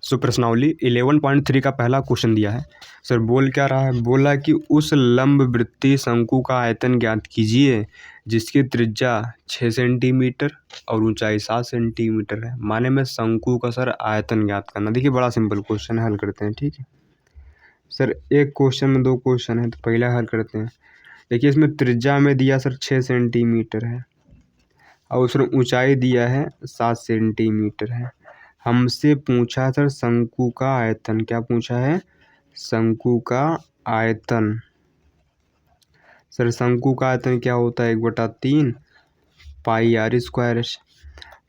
सो प्रश्नावली 11.3 का पहला क्वेश्चन दिया है। सर बोल क्या रहा है, बोला कि उस लंबवृत्तीय शंकु का आयतन ज्ञात कीजिए जिसकी त्रिज्या 6 सेंटीमीटर और ऊंचाई 7 सेंटीमीटर है। माने में शंकु का सर आयतन ज्ञात करना। देखिए बड़ा सिंपल क्वेश्चन है, हल करते हैं। ठीक है सर, एक क्वेश्चन में दो क्वेश्चन है तो पहला हल करते हैं। देखिए इसमें त्रिज्या में दिया सर 6 सेंटीमीटर है और उसमें ऊंचाई दिया है 7 सेंटीमीटर है। हमसे पूछा सर शंकु का आयतन। क्या पूछा है? शंकु का आयतन। सर शंकु का आयतन क्या होता है? 1/3 पाई आर स्क्वायर।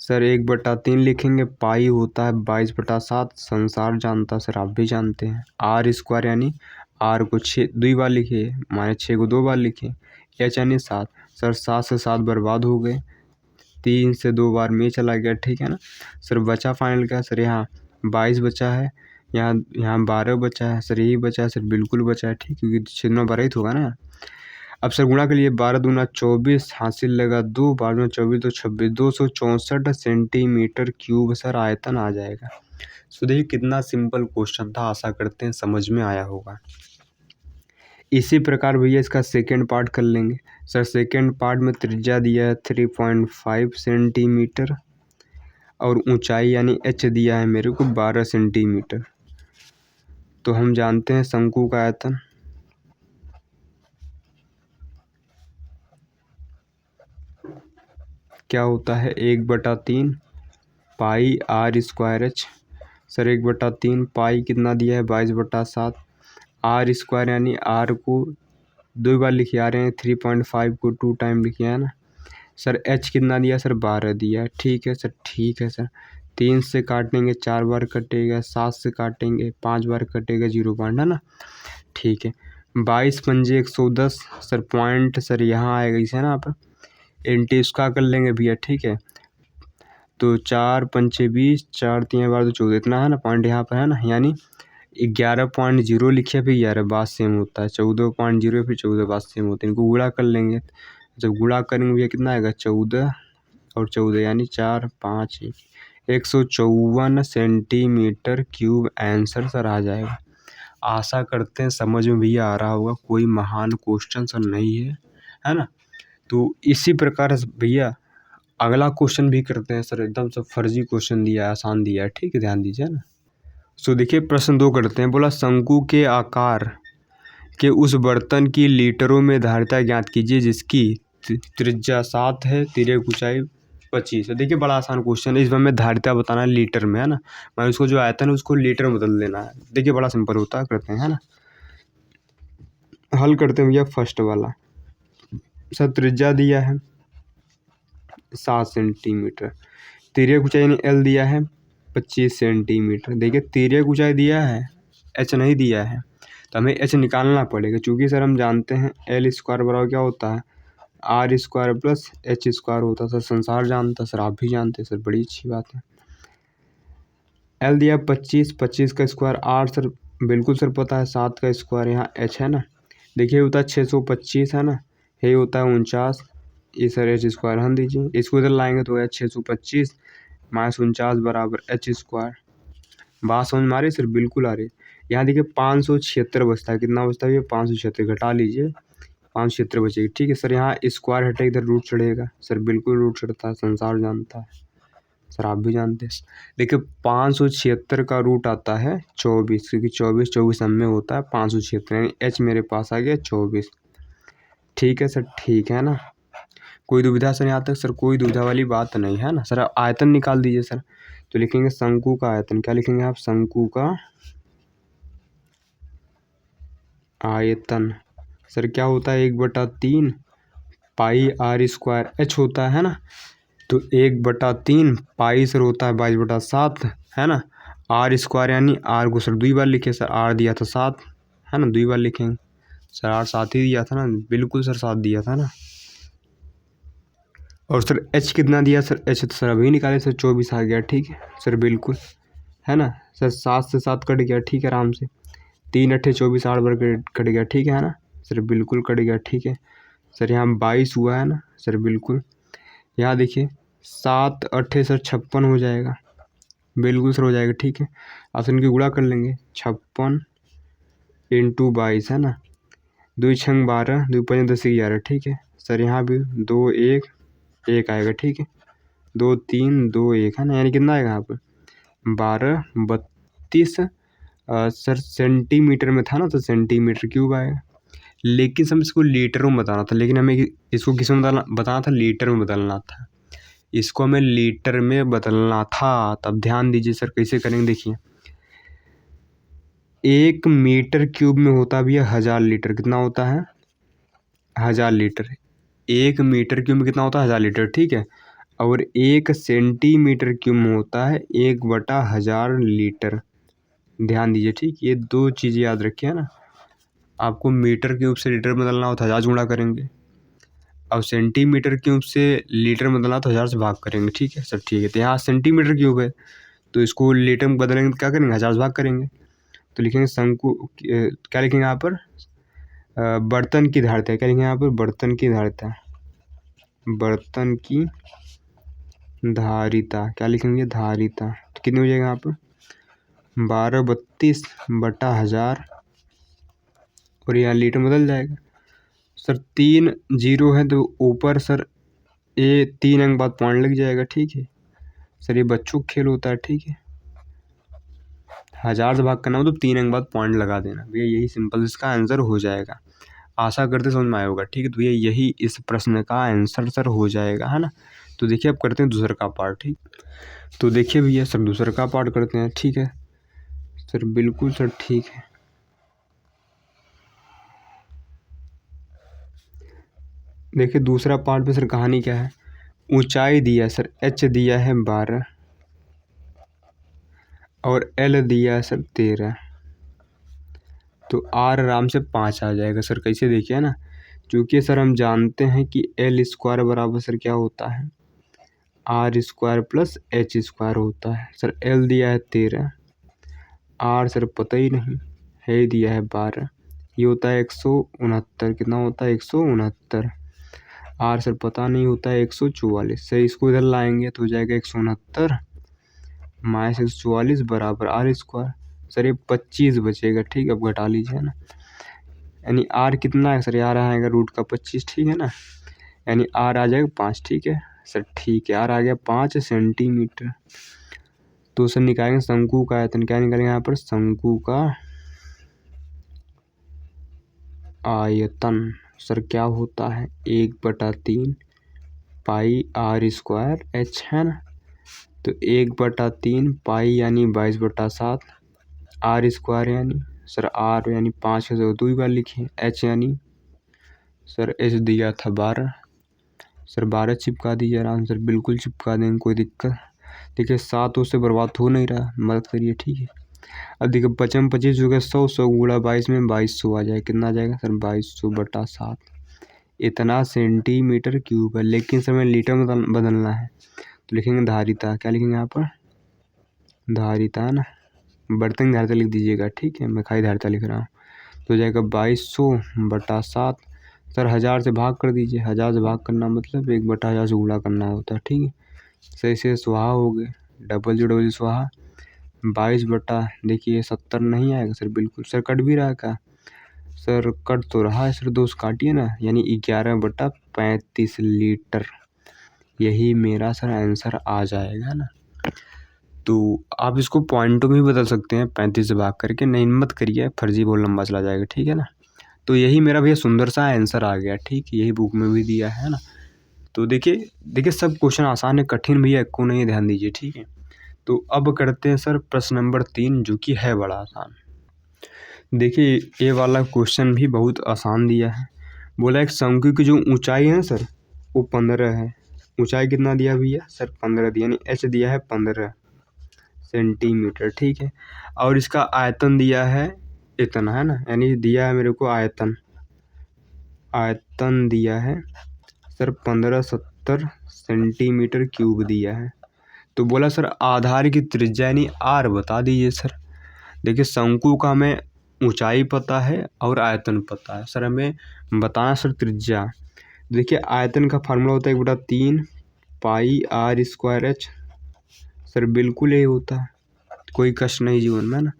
सर 1/3 लिखेंगे, पाई होता है 22/7। संसार जानता सर, आप भी जानते हैं। आर स्क्वायर यानी आर को 6 2 बार लिखे, माने 6 को 2 बार लिखे। एच यानी 7। सर 7 से 7 बर्बाद हो गए, 3 से 2 बार में चला गया। ठीक है ना सर, बचा फाइनल क्या सर? यहाँ 22 बचा है, यहाँ 12 बचा है। सर यही बचा है सर, बिल्कुल बचा है। ठीक, क्योंकि 6 में 12 ही तो होगा ना। अब सर गुणा के लिए 12 दूना 24, हासिल लगा 2, 12 में 24 तो 26, 264 सेंटीमीटर क्यूब सर आयतन आ जाएगा। सो देखिए कितना सिंपल क्वेश्चन था, आशा करते हैं समझ में आया होगा। इसी प्रकार भैया इसका सेकेंड पार्ट कर लेंगे। सर सेकेंड पार्ट में त्रिज्या दिया है 3.5 सेंटीमीटर और ऊंचाई यानी एच दिया है मेरे को 12 सेंटीमीटर। तो हम जानते हैं शंकु का आयतन। क्या होता है? 1/3 पाई आर स्क्वायर एच। सर 1/3 पाई कितना दिया है? 22/7। आर स्क्वायर यानी आर को 2 बार लिखे आ रहे हैं, 3.5 को 2 टाइम लिखे है ना। सर एच कितना दिया? सर 12 दिया है। ठीक है सर, ठीक है सर। 3 से काटेंगे 4 बार कटेगा, 7 से काटेंगे 5 बार कटेगा, 0 पॉइंट है ना। ठीक है, 22 पंजे 110। सर पॉइंट सर यहाँ आएगा इसे ना, आप एंटी इसका कर लेंगे भैया। ठीक है, तो 4 पंचे 20, 4 3 बार तो 14, इतना है ना पॉइंट यहाँ पर है ना। यानी 11.0 लिखे, फिर 11 बात सेम होता है, 14.0 फिर 14 बात सेम होते हैं। इनको गुणा कर लेंगे, जब गुणा करेंगे भैया कितना आएगा? 14 और 14 यानी 4 5 154 सेंटीमीटर क्यूब आंसर सर आ जाएगा। आशा करते हैं समझ में भैया आ रहा होगा, कोई महान क्वेश्चन सर नहीं है ना। तो इसी प्रकार भैया अगला क्वेश्चन भी करते हैं सर। एकदम से फर्जी क्वेश्चन दिया है, आसान दिया है। ठीक है, ध्यान दीजिए ना। सो देखिए प्रश्न 2 करते हैं। बोला शंकु के आकार के उस बर्तन की लीटरों में धारिता ज्ञात कीजिए जिसकी त्रिज्या 7 है, तिर्यक ऊंचाई 25 है। देखिए बड़ा आसान क्वेश्चन है, इसमें हमें धारिता बताना है लीटर में, है ना। मैं उसको जो आयतन है उसको लीटर में बदल देना है। देखिए बड़ा सिंपल होता है, करते हैं है ना। हल करते हैं भैया फर्स्ट वाला। सर त्रिज्या दिया है 7 सेंटीमीटर, तिर्यक ऊंचाई यानी एल दिया है 25 सेंटीमीटर। देखिए तिर्यक ऊंचाई दिया है, एच नहीं दिया है, तो हमें एच निकालना पड़ेगा। चूँकि सर हम जानते हैं एल स्क्वायर बराबर क्या होता है? R square plus H square होता है। सर संसार जानता, सर आप भी जानते हैं सर, बड़ी अच्छी बात है। एल दिया 25, 25 का स्क्वायर आर सर बिल्कुल सर पता है, 7 का स्क्वायर यहाँ एच है ना। देखिए होता है 625 है ना, ये होता है 49, ये सर एच स्क्वायर हम दीजिए, इसको इधर लाएंगे तो है 625 -49 बराबर एच स्क्वायर। बात समझ में आ रही सर? बिल्कुल आ रही। यहाँ देखिए 576 बचता है, कितना बचता है ये? 576 घटा लीजिए, 576 बचेगी। ठीक है सर, यहाँ स्क्वायर हटे इधर रूट चढ़ेगा। सर बिल्कुल रूट चढ़ता है, संसार जानता है सर, आप भी जानते हैं। देखिए 576 का रूट आता है 24, क्योंकि 24 हम में होता है 576, यानी एच मेरे पास आ गया 24। ठीक है सर, ठीक है ना। कोई दुविधा सर यहाँ तक? सर कोई दुविधा वाली बात नहीं है ना। सर आयतन निकाल दीजिए सर, तो लिखेंगे शंकु का आयतन। क्या लिखेंगे आप? शंकु का आयतन। सर क्या होता है? 1/3 पाई आर स्क्वायर एच होता है ना। तो 1/3 पाई सर होता है 22/7 है ना। आर स्क्वायर यानी आर को सर 2 बार लिखे, सर आर दिया था 7 है ना, 2 बार लिखेंगे। सर आर 7 ही दिया था ना, बिल्कुल सर 7 दिया था ना। और सर एच कितना दिया? सर एच तो सर अभी निकाले सर, 24 आ गया। ठीक है सर, बिल्कुल है ना। सर 7 से 7 कट गया, ठीक है आराम से। 3 8 24, 8 बार कट गया, ठीक है ना सर, बिल्कुल कट गया। ठीक है सर, यहाँ 22 हुआ है ना सर, बिल्कुल। यहाँ देखिए 7 8 सर 56 हो जाएगा, बिल्कुल सर हो जाएगा, ठीक है। ऑप्शन की गुणा कर लेंगे, 56 × 22 है ना, 2 छंग 12, 2 पंजे 10 11, ठीक है सर। यहाँ भी 2 1 1 आएगा, ठीक है, 2 3 2 1 है ना, यानी कितना आएगा यहाँ पर 12 32 सर सेंटीमीटर में था ना, तो सेंटीमीटर क्यूब आएगा। लेकिन सर इसको लीटर में बताना था, लेकिन हमें इसको किस में बताना था, लीटर में बदलना था। इसको हमें लीटर में बदलना था। तब ध्यान दीजिए सर कैसे करेंगे, देखिए 1 मीटर क्यूब में होता भी है 1000 लीटर। कितना होता है 1000 लीटर। 1 मीटर क्यूब में कितना होता है 1000 लीटर, ठीक है। और 1 सेंटीमीटर क्यूब में होता है 1/1000 लीटर। ध्यान दीजिए, ठीक, ये 2 चीज़ें याद रखिए ना। आपको मीटर क्यूब से लीटर बदलना हो तो 1000 गुणा करेंगे, और सेंटीमीटर क्यूब से लीटर में बदलना तो 1000 से भाग करेंगे, ठीक है सर, ठीक है। तो यहाँ सेंटीमीटर क्यूब है, तो इसको लीटर में बदलेंगे तो क्या करेंगे 1000 से भाग करेंगे। तो लिखेंगे शंकु, क्या लिखेंगे यहाँ पर बर्तन की धारिता। क्या लिखेंगे यहाँ पर बर्तन की धारिता, बर्तन की धारिता क्या लिखेंगे धारिता। तो कितनी हो जाएगा यहाँ पर 1232/1000, और यहाँ लीटर में बदल जाएगा सर। 3 0 है तो ऊपर सर 3 अंक बाद पॉइंट लग जाएगा, ठीक है सर। ये बच्चों का खेल होता है, ठीक है। 1000 से भाग करना हो तो 3 अंक बाद पॉइंट लगा देना भैया, यही सिंपल इसका आंसर हो जाएगा। आशा करते समझ में आया होगा, ठीक है। तो भैया यही इस प्रश्न का आंसर सर हो जाएगा, है ना। तो देखिए अब करते हैं दूसरा का पार्ट, ठीक। तो देखिए भैया सर दूसरा का पार्ट करते हैं, ठीक है सर, बिल्कुल सर, ठीक है। देखिए दूसरा पार्ट में सर कहानी क्या है, ऊंचाई दिया है सर, h दिया है 12 और l दिया है सर 13, तो r आराम से 5 आ जाएगा सर। कैसे देखिए, है ना, क्योंकि सर हम जानते हैं कि l² बराबर सर क्या होता है r² + h² होता है सर। l दिया है 13, r सर पता ही नहीं है, दिया है 12, ये होता है 169। कितना होता है 169, r सर पता नहीं होता है 144 सर। इसको इधर लाएंगे तो हो जाएगा 169 - 144 बराबर r²। सर ये 25 बचेगा, ठीक, अब घटा लीजिए ना, यानी r कितना है सर, यार आएगा √25, ठीक है ना, यानी r आ जाएगा 5, ठीक है सर, ठीक है। r आ गया 5 सेंटीमीटर। तो सर निकालेंगे शंकु का आयतन। क्या निकालेंगे यहाँ पर शंकु का आयतन सर क्या होता है 1/3 पाई r² h, है ना। तो 1/3 पाई यानी 22/7, r² यानी सर r यानी 5 है तो 2 बार लिखिए, h यानी सर h दिया था 12 सर, 12 चिपका दीजिए आराम सर, बिल्कुल चिपका देंगे, कोई दिक्कत। देखिए 7 उससे बर्बाद हो नहीं रहा, मदद करिए, ठीक है। अब देखिए 55 25 हो गया 100, 100 गुणा 22 में 2200 आ जाएगा। कितना आ जाएगा सर 2200/7, इतना सेंटीमीटर क्यूब है। लेकिन सर हमें लीटर में बदलना है, तो लिखेंगे धारिता। क्या लिखेंगे यहाँ पर धारिता, है ना, बर्तन की धारिता लिख दीजिएगा, ठीक है, मैं खाई धारिता लिख रहा हूँ। तो हो जाएगा 2200/7 सर। 1000 से भाग कर दीजिए, 1000 से भाग करना मतलब 1/1000 से गुणा करना होता है, ठीक है। सही से सुहा हो गए, डबल सुहा 22 देखिए 70 नहीं आएगा सर, बिल्कुल सर। कट भी रहा है क्या सर, कट तो रहा है सर, 2 से काटिए ना, यानी 11/35 लीटर। यही मेरा सर आंसर आ जाएगा ना। तो आप इसको पॉइंटों में भी बदल सकते हैं, 35 से भाग करके, नहीं मत करिए, फर्जी बहुत लंबा चला जाएगा, ठीक है ना। तो यही मेरा भैया सुंदर सा आंसर आ गया, ठीक, यही बुक में भी दिया है ना। तो देखिए सब क्वेश्चन आसान है, कठिन भैया को नहीं, ध्यान दीजिए, ठीक है। तो अब करते हैं सर प्रश्न नंबर 3, जो कि है बड़ा आसान। देखिए ये वाला क्वेश्चन भी बहुत आसान दिया है। बोला एक शंकु की जो ऊंचाई है सर वो 15 है। ऊंचाई कितना दिया भैया सर 15 दिया, यानी h दिया है 15 सेंटीमीटर, ठीक है। और इसका आयतन दिया है इतना, है ना, यानी दिया है मेरे को आयतन दिया है सर 1570 सेंटीमीटर क्यूब दिया है। तो बोला सर आधार की त्रिज्या यानी r बता दीजिए सर। देखिए शंकु का हमें ऊंचाई पता है और आयतन पता है सर, हमें बताना सर त्रिज्या। देखिए आयतन का फार्मूला होता है 1/3 पाई r² h सर, बिल्कुल यही होता है कोई कष्ट नहीं जीवन में, है ना।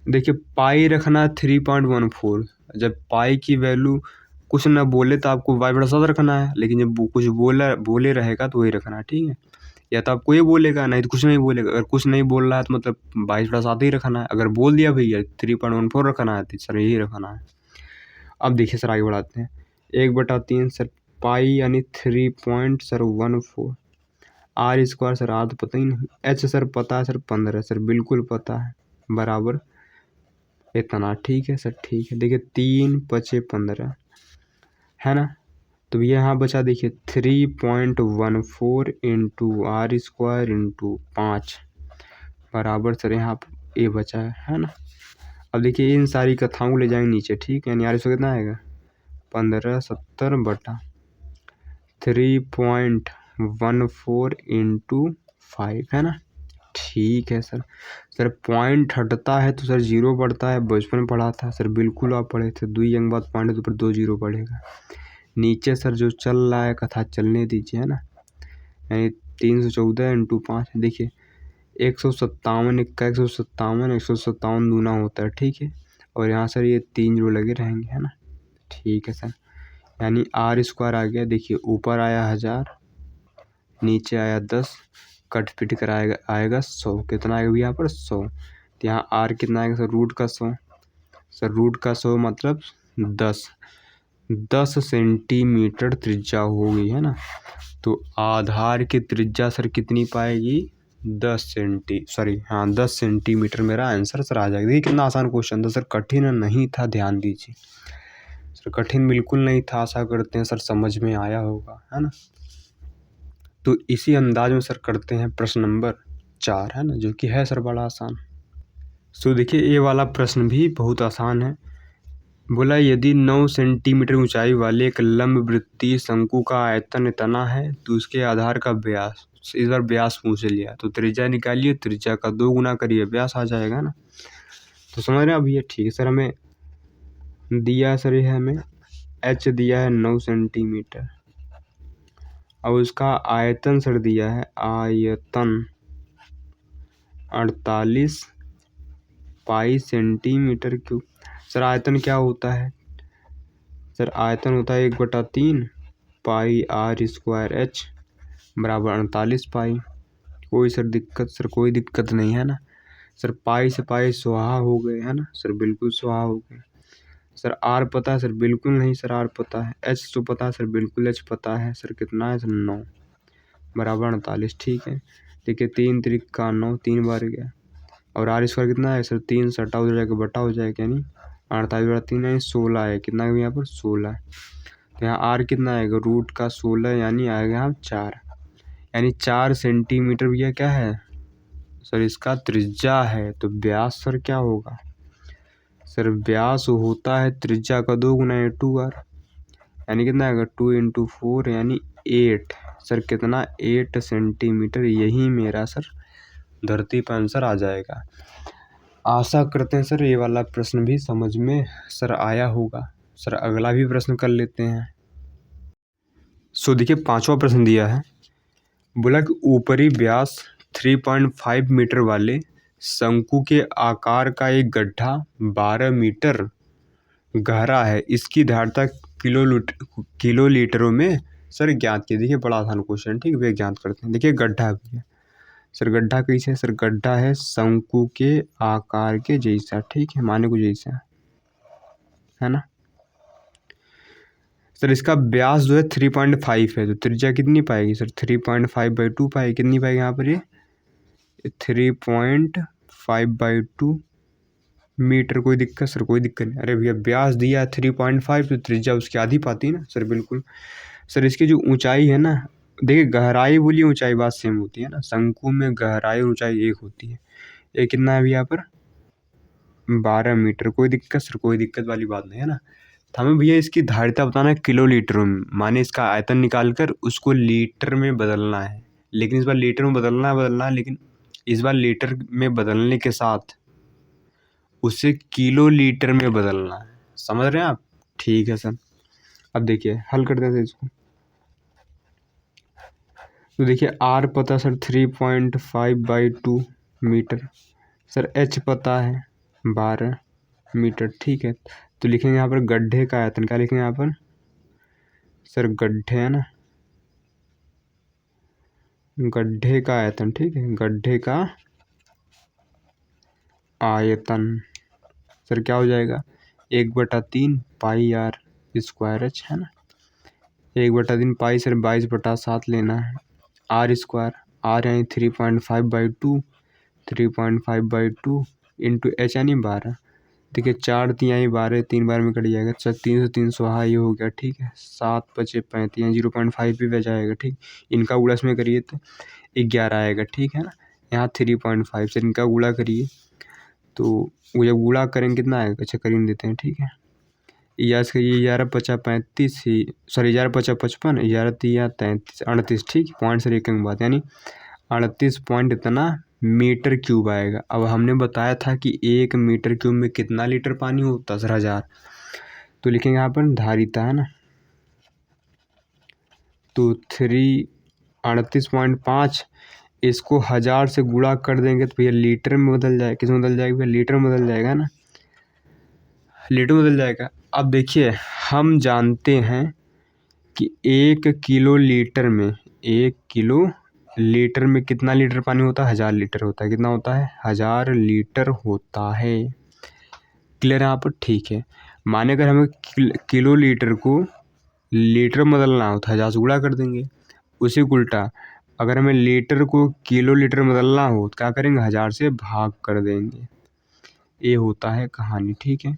देखिए पाई रखना 3.14, जब पाई की वैल्यू कुछ ना बोले तो आपको y/7 रखना है, लेकिन जब वो कुछ बोले रहेगा तो वही रखना है, ठीक है। या तो आपको ये बोलेगा, नहीं तो कुछ नहीं बोलेगा। अगर कुछ नहीं बोल रहा है तो मतलब 22/7 ही रखना है। अगर बोल दिया भैया 3.14 रखना है तो सर यही रखना है। अब देखिए सर आगे बढ़ाते हैं। 1/3 सर पाई यानी 3.14 आर स्क्वायर सर आर तो पता ही नहीं, एच सर पता है सर 15 सर बिल्कुल पता है, बराबर इतना, ठीक है सर ठीक है। देखिए 3×5 = 15 है ना। तो ये यहाँ बचा देखिए 3.14 इंटू आर स्क्वायर इंटू 5 बराबर सर यहाँ ए बचा है ना। अब देखिए इन सारी कथाओं को ले जाएंगे नीचे, ठीक है। यानी आर स्क्वायर कितना आएगा 1570/3.14 इंटू 5 है ना। ठीक है सर। सर पॉइंट हटता है तो सर 0 पड़ता है, बचपन में पढ़ा था सर, बिल्कुल आप पढ़े थे। 2 अंक बाद पॉइंट तो ऊपर 2 0 पड़ेगा। नीचे सर जो चल रहा है कथा चलने दीजिए, है ना। यानी 314 इंटू 5 देखिए 157, 157, 157 दूना होता है, ठीक है। और यहाँ सर ये 3 0 लगे रहेंगे, है ना। ठीक है सर। यानी आर स्क्वायर आ गया, देखिए ऊपर आया 1000, नीचे आया 10, कट पिट कर आएगा 100। कितना आएगा यहाँ पर 100। तो यहाँ आर कितना आएगा सर रूट का 100। सर रूट का 100 मतलब 10 सेंटीमीटर त्रिज्या हो गई, है ना। तो आधार की त्रिज्या सर कितनी पाएगी 10 सेंटीमीटर मेरा आंसर सर आ जाएगा। देखिए कितना आसान क्वेश्चन था सर, कठिन नहीं था, ध्यान दीजिए सर, कठिन बिल्कुल नहीं था। आशा करते हैं सर समझ में आया होगा, है ना। तो इसी अंदाज में सर करते हैं प्रश्न नंबर 4, है ना, जो कि है सर बड़ा आसान। सो देखिए ये वाला प्रश्न भी बहुत आसान है। बोला यदि 9 सेंटीमीटर ऊंचाई वाले एक लंबवृत्तीय शंकु का आयतन इतना है तो उसके आधार का व्यास, इस बार व्यास पूछ लिया तो त्रिज्या निकालिए, त्रिज्या का 2 गुना करिए, व्यास आ जाएगा ना। तो समझ रहे हैं। अभी ये ठीक है सर, हमें दिया सर ये हमें एच दिया है 9 सेंटीमीटर और उसका आयतन सर दिया है आयतन 48 पाई सेंटीमीटर क्यूब। सर आयतन क्या होता है सर, आयतन होता है 1/3 पाई आर स्क्वायर एच बराबर 48 पाई। कोई सर दिक्कत सर, कोई दिक्कत नहीं है ना सर। पाई से पाई सुहा हो गए, है ना सर, बिल्कुल सुहा हो गए। सर आर पता है सर, बिल्कुल नहीं सर आर पता है। एच तो पता है सर, बिल्कुल एच पता है सर। कितना है सर 9 बराबर 48, ठीक है। देखिए 3 3 9 3 बार गया और आर स्क्वायर कितना है सर 3 सटा हो जाएगा, बटा हो जाएगा, यानी 48/3 यानी 16 है। कितना है यहाँ पर 16 है। तो यहाँ आर कितना आएगा रूट का 16 यानी आएगा यहाँ 4, यानी 4 सेंटीमीटर भैया क्या है सर इसका त्रिज्या है। तो व्यास सर क्या होगा सर, व्यास होता है त्रिज्या का 2 गुना 2r, यानी कितना आएगा 2 × 4 यानी 8 सर। कितना 8 सेंटीमीटर, यही मेरा सर धरती पर आंसर आ जाएगा। आशा करते हैं सर ये वाला प्रश्न भी समझ में सर आया होगा। सर अगला भी प्रश्न कर लेते हैं। सो देखिए 5वां प्रश्न दिया है। बोला कि ऊपरी व्यास 3.5 मीटर वाले शंकु के आकार का एक गड्ढा 12 मीटर गहरा है, इसकी धारता किलो लीटरों में सर ज्ञात की। देखिए बड़ा आसान क्वेश्चन, ठीक है, ज्ञात करते हैं। देखिए गड्ढा भी सर, गड्ढा कैसे है सर, गड्ढा है शंकु के आकार के जैसा, ठीक है, माने को जैसा, है ना। सर इसका व्यास जो है 3.5 है, तो त्रिज्या कितनी पाएगी सर 3.5/2 पाएगी। कितनी पाएगी यहाँ पर ये 3.5/2 मीटर। कोई दिक्कत सर, कोई दिक्कत नहीं। अरे भैया व्यास दिया 3.5 तो त्रिज्या उसकी आधी पाती है ना सर, बिल्कुल। सर इसकी जो ऊंचाई है ना, देखिए गहराई बोलिए ऊंचाई बात सेम होती है ना। शंकु में गहराई ऊंचाई एक होती है। ये कितना है अभी यहाँ पर 12 मीटर। कोई दिक्कत सर, कोई दिक्कत वाली बात नहीं है ना। तो हमें भैया इसकी धारिता बताना है किलो लीटरों में, माने इसका आयतन निकाल कर उसको लीटर में बदलना है। लेकिन इस बार लीटर में बदलना है, लेकिन इस बार लीटर में बदलने के साथ उसे किलो लीटर में बदलना है। समझ रहे हैं आप, ठीक है सर। अब देखिए हल कर देते हैं इसको। तो देखिए आर पता सर 3.5/2 मीटर, सर एच पता है 12 मीटर, ठीक है। तो लिखेंगे यहाँ पर गड्ढे का आयतन, क्या लिखेंगे यहाँ पर सर, गड्ढे है ना, गड्ढे का आयतन, ठीक है, गड्ढे का आयतन सर क्या हो जाएगा 1/3 पाई आर स्क्वायर एच, है ना। 1/3 पाई सर 22/7 लेना है, आर स्क्वायर, आर यानी 3.5/2, 3.5/2 इंटू एच यानी 12। देखिए 4 तिहाई 12, 3 बार में कट जाएगा, 300 हाँ ये हो गया, ठीक है। 7 बचे 35, 0.5 भी बच जाएगा, ठीक। इनका गुणा इसमें करिए तो 11 आएगा, ठीक है ना। यहाँ 3.5 से इनका गुणा करिए तो वो जब गुणा करेंगे कितना आएगा, अच्छा कर देते हैं, ठीक है। याद करिए 11×5 = 35 ही, सॉरी 11×5 = 55, 11×3 = 38, ठीक। पॉइंट से एक बात यानी 38 पॉइंट इतना मीटर क्यूब आएगा। अब हमने बताया था कि 1 मीटर क्यूब में कितना लीटर पानी होता है सर 1000, तो लिखेंगे यहाँ पर धारिता, है ना। तो 38.5 इसको 1000 से गुणा कर देंगे तो भैया लीटर में बदल जाएगा, किस में बदल जाएगा भैया, लीटर में बदल जाएगा ना, लीटर में बदल जाएगा। अब देखिए हम जानते हैं कि 1 किलो लीटर में, 1 किलो लीटर में कितना लीटर पानी होता है, 1000 लीटर होता है। कितना होता है, 1000 लीटर होता है। क्लियर है यहाँ पर, ठीक है। माने अगर हमें किलो लीटर को लीटर में बदलना हो तो 1000 से गुणा कर देंगे। उसी उल्टा अगर हमें लीटर को किलो लीटर में बदलना हो तो क्या करेंगे, 1000 से भाग कर देंगे। ये होता है कहानी, ठीक है।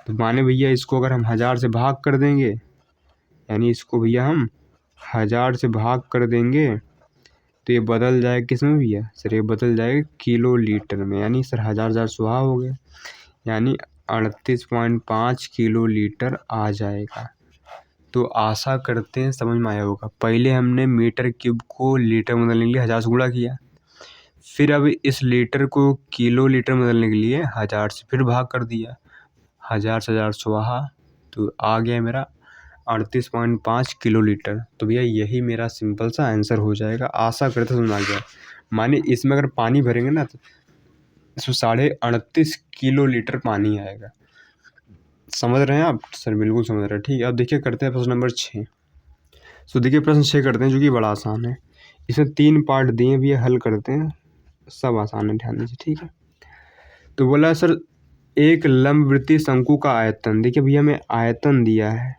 तो माने भैया इसको अगर हम 1000 से भाग कर देंगे, यानी इसको भैया हम 1000 से भाग कर देंगे तो ये बदल जाएगा किस में भैया सर, ये बदल जाएगा किलो लीटर में, यानी सर 1000 सुहा हो गया, यानी 38.5 किलो लीटर आ जाएगा। तो आशा करते हैं समझ में आया होगा। पहले हमने मीटर क्यूब को लीटर में बदलने के लिए 1000 से गुणा किया, फिर अब इस लीटर को किलो लीटर में बदलने के लिए 1000 से फिर भाग कर दिया, 1000 से 1000 सुहा, तो आ गया मेरा 38.5 किलो लीटर। तो भैया यही मेरा सिंपल सा आंसर हो जाएगा। आशा करते समझ आ गया। माने इसमें अगर पानी भरेंगे ना तो इसमें 38.5 किलो लीटर पानी आएगा। समझ रहे हैं आप सर, बिल्कुल समझ रहे हैं, ठीक है। अब देखिए करते हैं प्रश्न नंबर 6। तो देखिए प्रश्न 6 करते हैं जो कि बड़ा आसान है। इसमें 3 पार्ट दिए भी हल करते हैं, सब आसान है, ध्यान दीजिए, ठीक है। तो बोला सर एक लंबवृत्तीय शंकु का आयतन, देखिए भैया हमें आयतन दिया है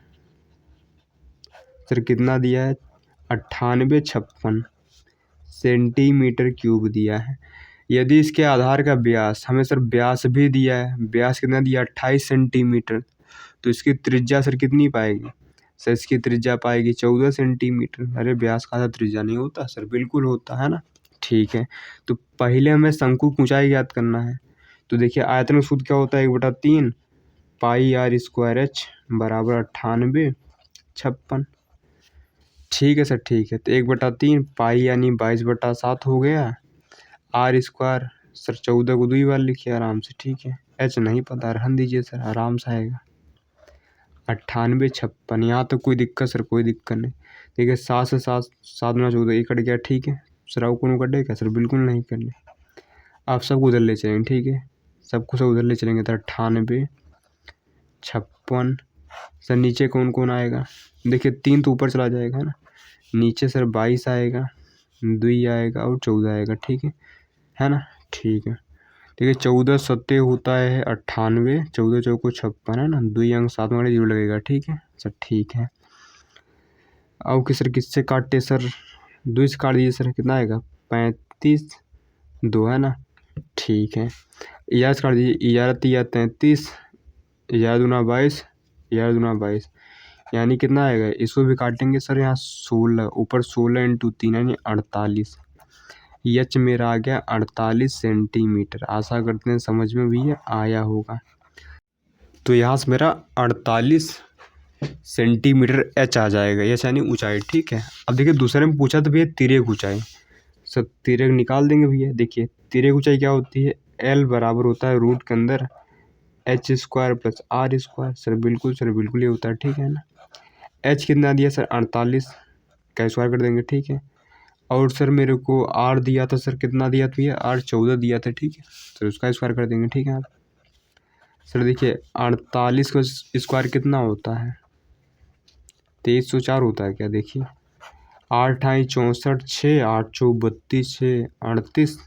सर, कितना दिया है 9856 सेंटीमीटर क्यूब दिया है। यदि इसके आधार का व्यास, हमें सर व्यास भी दिया है, व्यास कितना दिया 28 सेंटीमीटर, तो इसकी त्रिज्या सर कितनी पाएगी सर, इसकी त्रिज्या पाएगी 14 सेंटीमीटर। अरे व्यास का त्रिज्या नहीं होता सर, बिल्कुल होता है ना, ठीक है। तो पहले हमें शंकु की ऊंचाई ज्ञात करना है। तो देखिए आयतन का सूत्र क्या होता है 1/3 पाई आर स्क्वायर एच बराबर 9856, ठीक है सर, ठीक है। तो 1/3 पाई यानी 22/7 हो गया, आर स्क्वायर सर 14 को 2 बार लिखिए आराम से, ठीक है। एच नहीं पता, रहन दीजिए सर, आराम से आएगा 9856। यहाँ तो कोई दिक्कत सर, कोई दिक्कत नहीं। देखिए 7 से 7, 7 गुना 14 एक कट गया, ठीक है। सर आपको कौन कटे क्या सर, बिल्कुल नहीं कटे, आप सबको उधर ले चलेंगे, ठीक है, सबको सब उधर ले चलेंगे। तो 9856 सर नीचे कौन कौन आएगा, देखिए 3 तो ऊपर चला जाएगा ना, नीचे सर 22 आएगा, 2 आएगा और 14 आएगा, ठीक है ना, ठीक है। देखिए 14 सत्ते होता है 98, 14 चौको 56 है ना, 2 अंक 7 वाले 0 लगेगा, ठीक है सर, ठीक है। अब कि सर किससे काटते सर, 2 से काट दीजिए सर, कितना आएगा 35, 2 है ना, ठीक है। 11 से काट दीजिए, 11 33, 11 दूना 22, 11 दूना 22, यानी कितना आएगा, इसको भी काटेंगे सर, यहाँ 16, ऊपर 16 × 3 यानी 48, एच मेरा आ गया 48 सेंटीमीटर। आशा करते हैं समझ में भी आया होगा। तो यहाँ से मेरा 48 सेंटीमीटर एच आ जाएगा, एच यानी ऊंचाई, ठीक है। अब देखिए दूसरे में पूछा तो भैया तिर्यक ऊंचाई, सर तिर्यक निकाल देंगे भैया। देखिए तिर्यक ऊंचाई क्या होती है, एल बराबर होता है रूट के अंदर H square plus R square, sir बिल्कुल ये होता है, ठीक है ना। एच कितना दिया सर 48 का स्क्वायर कर देंगे, ठीक है। और सर मेरे को आर दिया था सर, कितना दिया था भैया, आर 14 दिया था, ठीक है सर, उसका स्क्वायर कर देंगे, ठीक है आप। सर देखिए 48 का स्क्वायर कितना होता है, 2304 होता है क्या, देखिए 8 × 64 6, 8 × 32 6 38,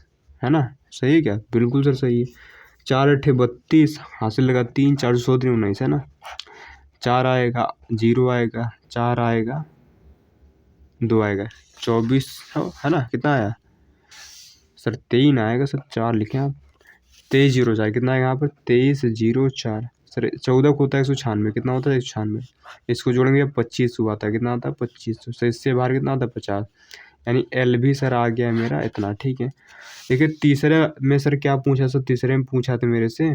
है ना, सही है क्या, बिल्कुल सर सही है। 4 × 8 32, हासिल लगा 3, 4 100 19, है ना, 4 आएगा, 0 आएगा, 4 आएगा, 2 आएगा, 24 है ना, कितना आया सर, 3 आएगा सर, 4 लिखें आप, 2304 कितना आएगा यहाँ पर, 2304 सर, 14 को होता है 196, कितना होता है 196, इसको जोड़ेंगे 25 हुआ था, कितना आता है 2500 सर, इससे बाहर कितना आता है 50, यानी एल भी सर आ गया मेरा इतना, ठीक है। देखिए तीसरे में सर क्या पूछा सर, तीसरे में पूछा था मेरे से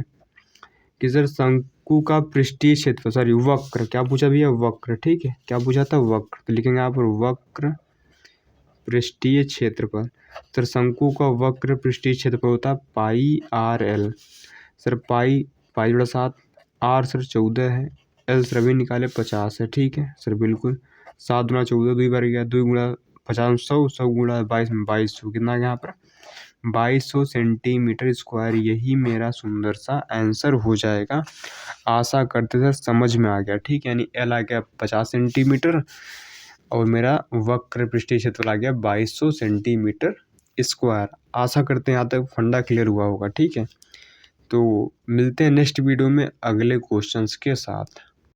कि सर शंकु का पृष्ठीय क्षेत्र, सॉरी वक्र, क्या पूछा भैया, वक्र, ठीक है, क्या पूछा था, वक्र, तो लिखेंगे यहाँ पर वक्र पृष्ठीय क्षेत्रफल। सर शंकु का वक्र पृष्ठीय क्षेत्रफल होता है पाई आर एल, सर पाई जोड़ा 7, आर सर 14 है, एल सर अभी निकाले 50 है, ठीक है सर, बिल्कुल 7 × 14 2 बार गया, 2 × 50 100, 100 × 22 में 2200, कितना आ गया यहाँ पर 2200 सेंटीमीटर स्क्वायर, यही मेरा सुंदर सा आंसर हो जाएगा। आशा करते सर समझ में आ गया, ठीक है, यानी एल आ गया 50 सेंटीमीटर और मेरा वक्र पृष्ठीय क्षेत्रफल आ गया 2200 सेंटीमीटर स्क्वायर। आशा करते हैं यहाँ तक फंडा क्लियर हुआ होगा, ठीक है। तो मिलते हैं नेक्स्ट वीडियो में अगले क्वेश्चंस के साथ।